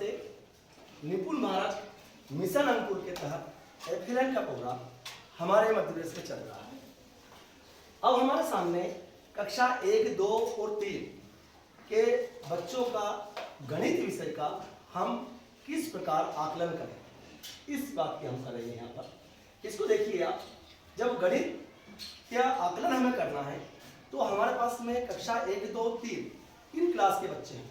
नमस्ते। निपुण भारत मिशन अंकुर के तहत एफिलेंट का प्रोग्राम हमारे मध्य प्रदेश में चल रहा है। अब हमारे सामने कक्षा 1, 2 और 3 के बच्चों का गणित विषय का हम किस प्रकार आकलन करें, इस बात की हम करेंगे यहाँ पर। इसको देखिए आप, जब गणित का आकलन हमें करना है तो हमारे पास में कक्षा 1, 2, 3 क्लास के बच्चे हैं,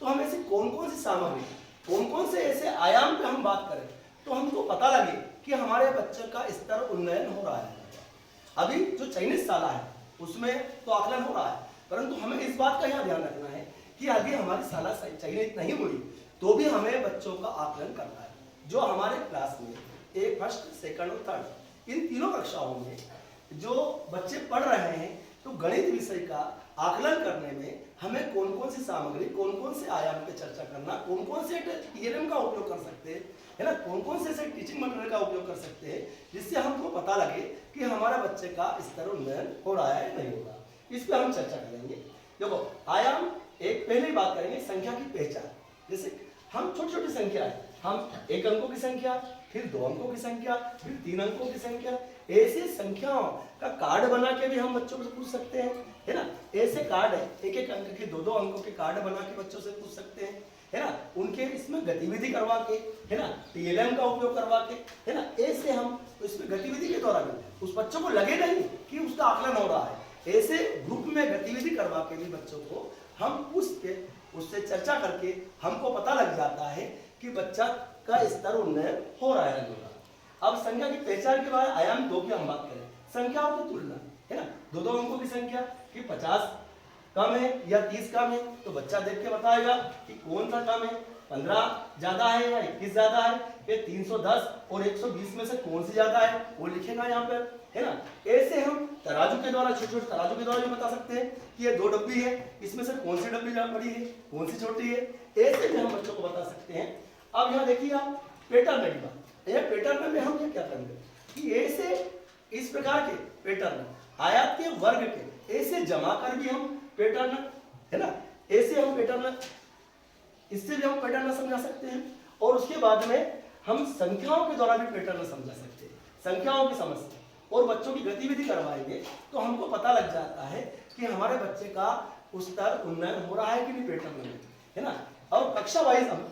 तो हम ऐसे कौन कौन सी सामग्री, कौन कौन से ऐसे आयाम पे हम बात करें तो हमको पता लगे कि हमारे बच्चे का स्तर उन्नयन हो रहा है। अभी जो चयनित शाला है उसमें तो आकलन हो रहा है, परंतु हमें इस बात का यहाँ ध्यान रखना है कि अभी हमारी शाला चयनित नहीं हुई तो भी हमें बच्चों का आकलन करना है। जो हमारे क्लास में एक फर्स्ट, सेकंड और थर्ड इन तीनों कक्षाओं में जो बच्चे पढ़ रहे हैं, तो गणित विषय का आकलन करने में हमें कौन कौन सी सामग्री, कौन कौन से आयाम पे चर्चा करना, कौन कौन से टीएलएम का उपयोग कर सकते हैं, है ना, कौन कौन से टीचिंग मटेरियल का उपयोग कर सकते हैं, जिससे हमको पता लगे कि हमारा बच्चे का स्तर उन्नयन हो रहा है नहीं हो रहा। इस पर हम चर्चा करेंगे। देखो, आयाम एक पहले ही बात करेंगे संख्या की पहचान। जैसे हम छोटी छोटी संख्या है, हम 1 अंकों की संख्या, फिर 2 अंकों की संख्या, फिर 3 अंकों की संख्या, ऐसे संख्याओं का कार्ड बना के भी हम बच्चों से पूछ सकते हैं, है ना। ऐसे कार्ड है, 1-1 अंक के 2-2 अंकों के कार्ड बना के बच्चों से पूछ सकते हैं, है ना। उनके इसमें गतिविधि करवा के, है ना, टीएलएम का उपयोग करवा के, है ना, ऐसे हम इसमें गतिविधि के दौरान उस बच्चों को लगे नहीं कि उसका आकलन हो रहा है, ऐसे ग्रुप में गतिविधि करवा के भी बच्चों को हम पूछ के उससे चर्चा करके हमको पता लग जाता है कि बच्चा का स्तर उन्नयन हो रहा है नहीं हो रहा। अब संख्या की पहचान के बाद आयाम 2 की हम बात करें, संख्याओं की तुलना, है ना। 2-2 अंकों की संख्या कि 50 कम है या 30 कम है, तो बच्चा देख के बताएगा कि कौन सा कम है, 15 ज्यादा है या 21 ज्यादा है, ये 310 और 120 में से कौन सी ज्यादा है वो लिखेगा यहाँ पर, है ना। ऐसे हम तराजू के द्वारा, छोटे छोटे तराजू के द्वारा भी बता सकते हैं कि ये 2 डब्बी है, इसमें से कौन सी डब्बी बड़ी है, कौन सी छोटी है, ऐसे भी हम बच्चों को बता सकते हैं। अब यहाँ देखिए आप पैटर्न की बात, यह पैटर्न में हम ये क्या करेंगे कि ऐसे इस प्रकार के पैटर्न, आयात के वर्ग के ऐसे जमा कर भी हम पैटर्न, है ना, ऐसे हम पैटर्न, इससे भी हम पैटर्न समझा सकते हैं। और उसके बाद में हम संख्याओं के द्वारा भी पैटर्न समझा सकते हैं, संख्याओं की समस्या और बच्चों की गतिविधि करवाएंगे तो हमको पता लग जाता है कि हमारे बच्चे का स्तर उन्नयन हो रहा है कि नहीं पैटर्न में, है ना। और कक्षा वाइज हम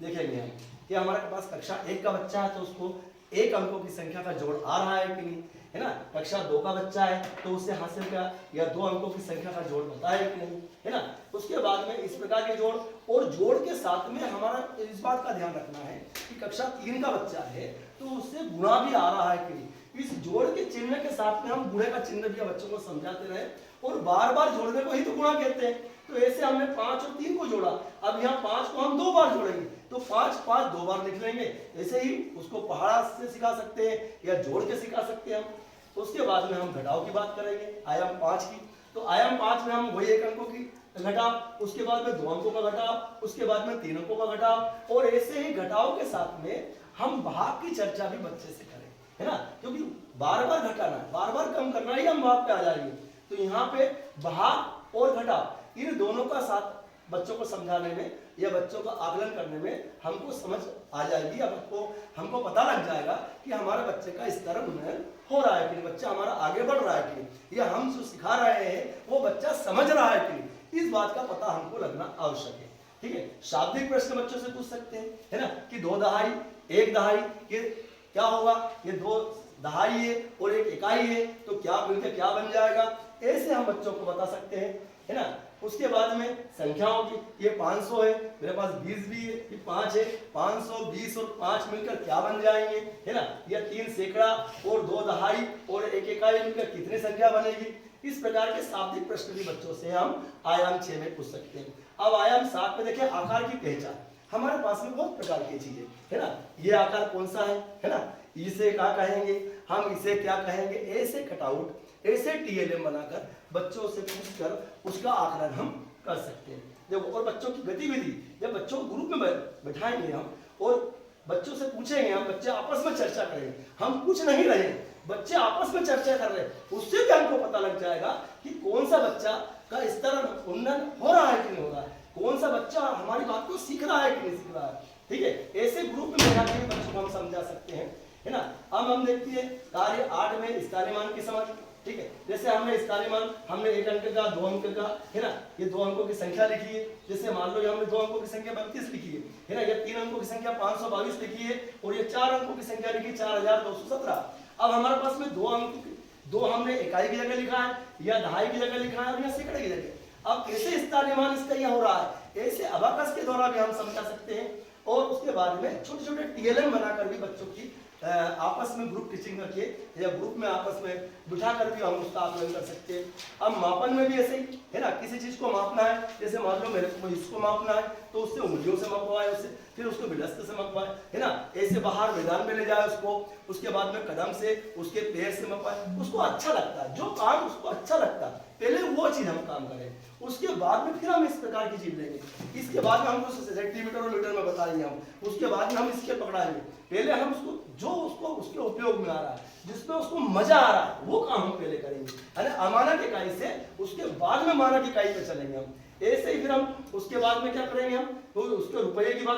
देखेंगे हम कि हमारे पास कक्षा 1 का बच्चा है तो उसको 1 अंकों की संख्या का जोड़ आ रहा है कि नहीं, है ना। कक्षा 2 का बच्चा है तो उससे हासिल का या 2 अंकों की संख्या का जोड़ होता है कि नहीं, है ना। उसके बाद में इस प्रकार के जोड़, और जोड़ के साथ में हमारा इस बात का ध्यान रखना है कि कक्षा 3 का बच्चा है तो उससे गुणा भी आ रहा है कि नहीं। इस जोड़ के चिन्ह के साथ में हम गुणे का चिन्ह भी बच्चों को समझाते रहे, और बार बार जोड़ने को ही तो गुणा कहते हैं। तो ऐसे हमने 5 और 3 को जोड़ा, अब यहाँ 5 को हम 2 बार जोड़ेंगे तो 5-5 2 बार लिख लेंगे। ऐसे ही उसको पहाड़ा से सिखा सकते हैं या जोड़ के सिखा सकते हैं हम। उसके बाद में हम घटाव की बात करेंगे आयाम 5 की, तो आयाम 5 में हम वही 1 अंकों की घटाव, उसके बाद में 2 अंकों का घटाव, उसके बाद में 3 अंकों का घटाव, और ऐसे ही घटाव के साथ में हम भाग की चर्चा भी बच्चे से करें, है ना। क्योंकि बार बार घटाना, बार बार कम करना ही हम भाग पे आ जाएंगे, तो यहाँ पे भाग और घटाव इन दोनों का साथ बच्चों को समझाने में या बच्चों का आकलन करने में हमको समझ आ जाएगी, अब हमको पता लग जाएगा कि हमारे बच्चे का स्तर उन्नयन हो रहा है कि नहीं, बच्चा हमारा आगे बढ़ रहा है कि नहीं, या हम जो सिखा रहे हैं वो बच्चा समझ रहा है कि नहीं, इस बात का पता हमको लगना आवश्यक है। ठीक है, शाब्दिक प्रश्न बच्चों से पूछ सकते हैं, है ना, कि 2 दहाई 1 दहाई, ये क्या होगा, ये 2 दहाई है और 1 इकाई है तो क्या मिलकर क्या बन जाएगा, ऐसे हम बच्चों को बता सकते हैं, है ना। उसके बाद में संख्याओं की, ये 500 है, मेरे पास 20 भी है, ये 5 है, 500, 20 और 5 मिलकर क्या बन जाएंगे, है ना। या 3 सैकड़ा और 2 दहाई और 1 इकाई मिलकर कितनी संख्या बनेगी। इस प्रकार के शाब्दिक प्रश्न भी बच्चों से हम आयाम 6 में पूछ सकते हैं। अब आयाम 7 में देखिए आकार की पहचान। हमारे पास में बहुत प्रकार की चीजें, है ना, ये आकार कौन सा है ना, इसे क्या कहेंगे, हम इसे क्या कहेंगे, ऐसे कटआउट, ऐसे टीएलएम बनाकर बच्चों से पूछकर उसका आकलन हम कर सकते हैं। देखो, और बच्चों की गतिविधि, जब बच्चों को ग्रुप में बैठाएंगे हम और बच्चों से पूछेंगे, हम बच्चे आपस में चर्चा करेंगे, हम कुछ नहीं रहे, बच्चे आपस में चर्चा कर रहे हैं, उससे भी हमको पता लग जाएगा कि कौन सा बच्चा का स्तर उन्नयन हो रहा है कि नहीं हो रहा है। कौन सा बच्चा हमारी बात को सीख रहा है कि नहीं सीख रहा है। ठीक है, ऐसे ग्रुप में मिला के बच्चों को हम समझा सकते हैं, है ना। अब हम देखते हैं कार्य 8 में स्थानीयमान की समझ। ठीक है, जैसे हमने स्थानीयमान, हमने 1 अंक का, 2 अंक का, है ना, ये 2 अंकों की संख्या लिखी है। जैसे मान लो ये हमने 2 अंकों की संख्या 32 लिखी है ना, ये 3 अंकों की संख्या 522 लिखी है, और ये 4 अंकों की संख्या लिखी 4217। अब हमारे पास में 2 अंक, 2 हमने इकाई की जगह लिखा है, या दहाई की जगह लिखा है, और या सैकड़े की जगह। अब कैसे स्थानीयमान इसका यहाँ हो रहा है, ऐसे अबाकस के द्वारा भी हम समझा सकते हैं। और उसके बाद में छोटे छोटे टीएलएम बनाकर भी बच्चों की आपस में ग्रुप टीचिंग करके या ग्रुप में आपस में बिठा कर भी हम उसका आकलन कर सकते हैं। अब मापन में भी ऐसे ही है ना, किसी चीज को मापना है, जैसे मान लो मेरे को इसको मापना है तो उससे उंगलियों से मपवाए, उससे फिर उसको बिलस्त से मपवाए, है ना, ऐसे बाहर मैदान में ले जाए उसको, उसके बाद में कदम से, उसके पैर से मपवाए, उसको अच्छा लगता है, जो काम उसको अच्छा लगता है पहले वो चीज हम काम करें, उसके बाद में फिर हम इस प्रकार की चीज लेंगे। इसके बाद में हमको सेंटीमीटर और मीटर में बताएंगे हम, उसके बाद में हम इसके पकड़ाएंगे। पहले हम उसको जो उसको उसके उपयोग में आ रहा है, जिसमें उसको मजा आ रहा है, वो काम हम पहले करेंगे, है ना। अमानक इकाई से उसके बाद में मानक इकाई पे चलेंगे हम। ऐसे ही फिर हम उसके बाद में क्या करेंगे, हम तो उसके रुपये की बात